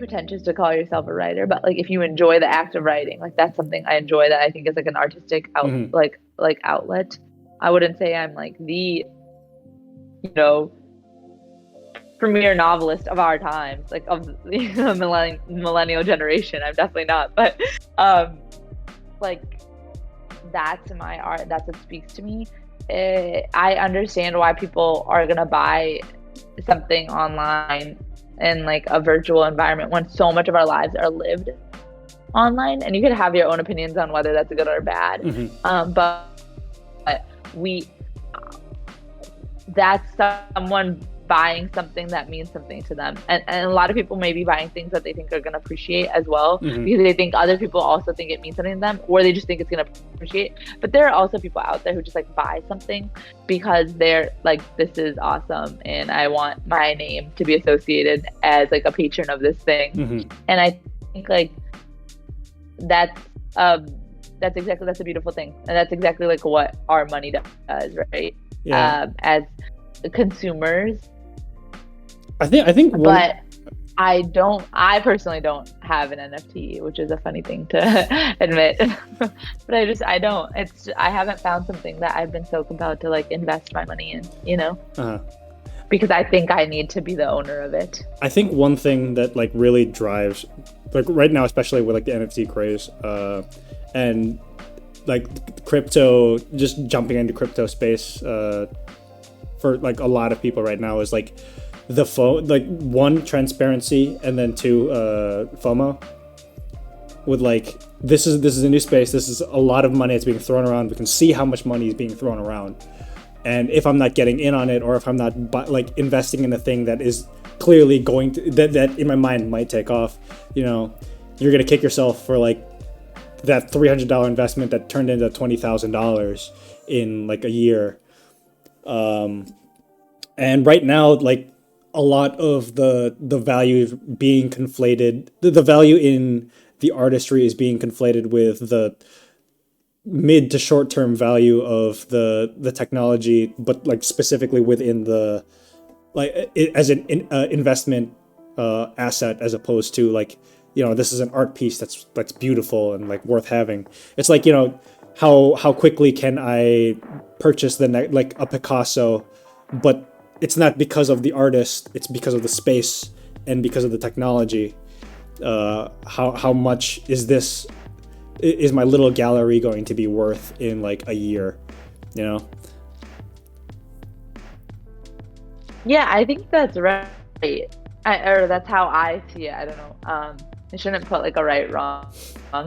pretentious to call yourself a writer, but like if you enjoy the act of writing, like that's something I enjoy that I think is like an artistic like outlet. I wouldn't say I'm like the, you know, premier novelist of our times, like of the millennial generation. I'm definitely not, but like that's my art. That's what speaks to me. I understand why people are gonna buy something online in like a virtual environment when so much of our lives are lived online, and you could have your own opinions on whether that's good or bad. But we that's someone buying something that means something to them, and a lot of people may be buying things that they think are going to appreciate as well, because they think other people also think it means something to them, or they just think it's going to appreciate. But there are also people out there who just like buy something because they're like, this is awesome and I want my name to be associated as like a patron of this thing. And I think like that's a beautiful thing, and that's exactly like what our money does, right? As consumers. I think but I personally don't have an NFT, which is a funny thing to admit. But I haven't found something that I've been so compelled to like invest my money in, you know? Because I think I need to be the owner of it. I think one thing that like really drives, like right now, especially with like the NFT craze, and like crypto, just jumping into crypto space, for like a lot of people right now is like like one, transparency, and then two, FOMO. With like this is a new space. This is a lot of money that's being thrown around. We can see how much money is being thrown around, and if I'm not getting in on it, or if I'm not like investing in a thing that is clearly going to that in my mind might take off, you know, you're gonna kick yourself for like that $300 investment that turned into $20,000 in like a year. And right now, like a lot of the value being conflated, the value in the artistry is being conflated with the mid to short term value of the technology, but like specifically within the like as an investment asset, as opposed to like, you know, this is an art piece that's beautiful and like worth having. It's like, you know, how quickly can I purchase like a Picasso, but it's not because of the artist, it's because of the space and because of the technology. How much is my little gallery going to be worth in like a year, you know? Yeah, I think that's right. Or that's how I see it. I don't know. I shouldn't put like a right wrong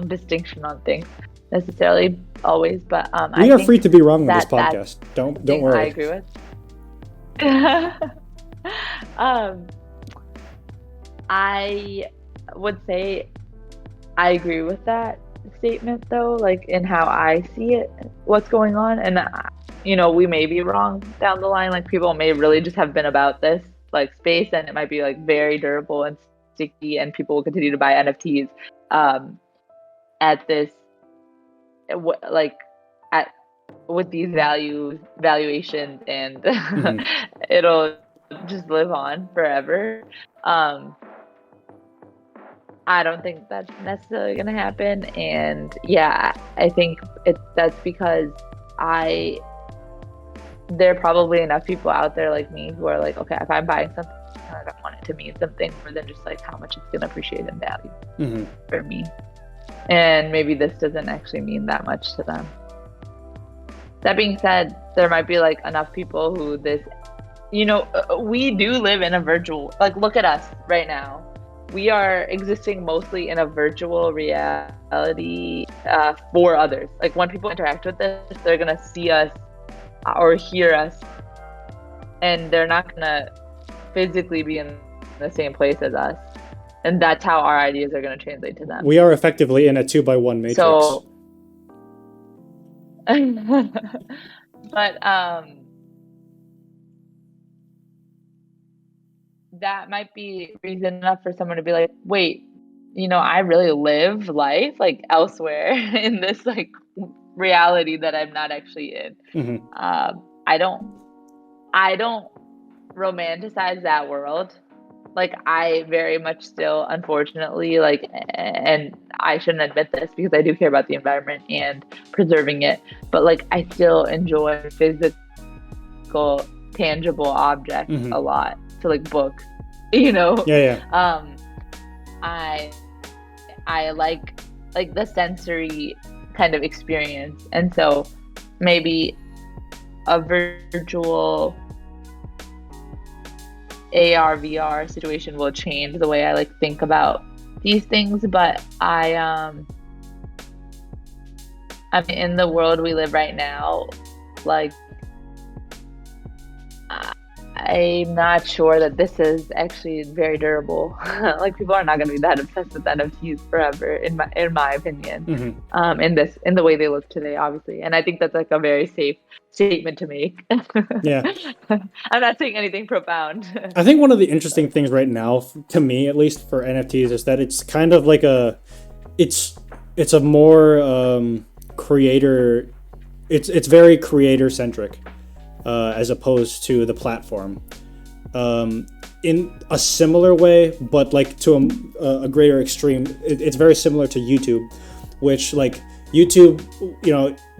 distinction on things necessarily always, but we are free to be wrong on this podcast. Don't worry. I agree with. I would say I agree with that statement, though, like in how I see it, what's going on. And you know, we may be wrong down the line. Like people may really just have been about this like space, and it might be like very durable and sticky, and people will continue to buy NFTs at this like at with these valuations, and it'll just live on forever. I don't think that's necessarily going to happen, and yeah, I think that's because there are probably enough people out there like me who are like, okay, if I'm buying something, I don't want it to mean something more than just like how much it's going to appreciate in value for me, and maybe this doesn't actually mean that much to them. That being said, there might be like enough people who this, you know, we do live in a virtual, like look at us right now. We are existing mostly in a virtual reality for others. Like when people interact with this, they're going to see us or hear us, and they're not going to physically be in the same place as us. And that's how our ideas are going to translate to them. We are effectively in a 2x1 matrix. So, but that might be reason enough for someone to be like, wait, you know, I really live life like elsewhere in this like reality that I'm not actually in. I don't romanticize that world. like I very much still, unfortunately, like, and I shouldn't admit this because I do care about the environment and preserving it, but like I still enjoy physical, tangible objects Mm-hmm. a lot. So like books, you know. Yeah, yeah. Um, I I like the sensory kind of experience, and so maybe a virtual AR VR situation will change the way I like think about these things. But I mean, in the world we live right now, like I'm not sure that this is actually very durable. Like people are not going to be that obsessed with NFTs forever, in my opinion. Mm-hmm. In the way they look today, obviously, and I think that's like a very safe statement to make. Yeah. I'm not saying anything profound. I think one of the interesting But things right now, to me at least, for NFTs is that it's kind of like it's it's a more creator. It's very creator centric, as opposed to the platform. In a similar way, but like to a greater extreme, it's very similar to YouTube, which like YouTube,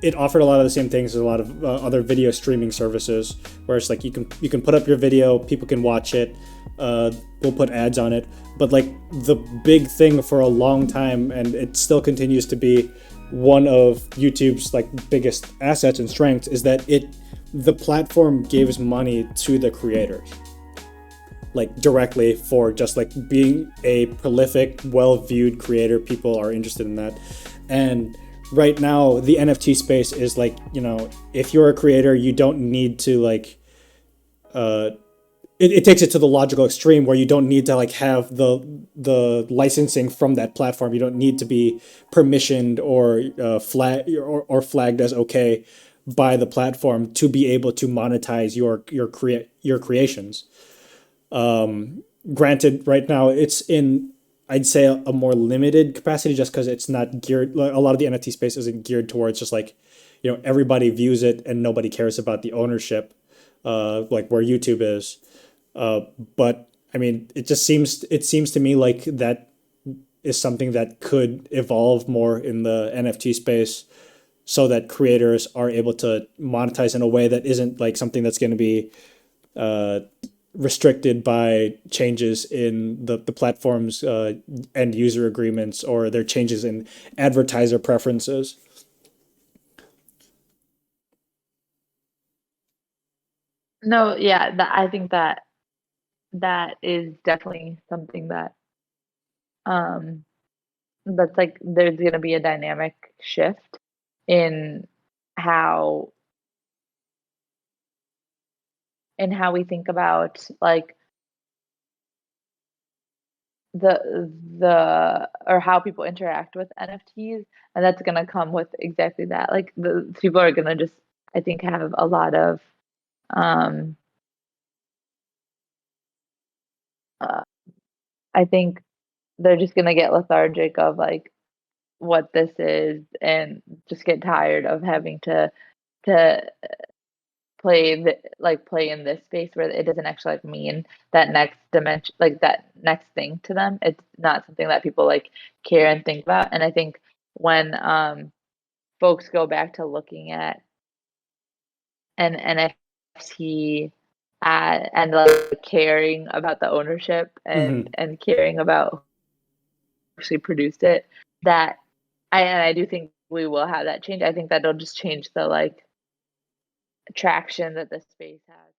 it offered a lot of the same things as a lot of other video streaming services, where it's like you can put up your video, people can watch it, we'll put ads on it, but like the big thing for a long time, and it still continues to be one of YouTube's like biggest assets and strengths, is that the platform gives money to the creators, like directly, for just like being a prolific, well-viewed creator. People are interested in that. And right now the NFT space is like, if you're a creator, you don't need to like it takes it to the logical extreme, where you don't need to like have the licensing from that platform. You don't need to be permissioned or or flagged as okay by the platform to be able to monetize your creations. Granted, right now it's in, I'd say, a more limited capacity, just because it's not geared. Like, a lot of the NFT space isn't geared towards just like, everybody views it and nobody cares about the ownership, like where YouTube is. But I mean, it seems to me like that is something that could evolve more in the NFT space, so that creators are able to monetize in a way that isn't like something that's going to be restricted by changes in the platform's end user agreements, or their changes in advertiser preferences. no, yeah, I think that that is definitely something that um that's like there's going to be a dynamic shift in how how we think about like the or how people interact with NFTs, and that's going to come with exactly that. Like the people are going to just, I think, have a lot of um uh, I think they're just going to get lethargic of like what this is, and just get tired of having to play in this space where it doesn't actually like mean that next dimension, like that next thing to them. It's not something that people like care and think about. And I think when folks go back to looking at an NFT and like caring about the ownership Mm-hmm. and caring about who actually produced it, that I do think we will have that change. I think that'll just change the like traction that the space has.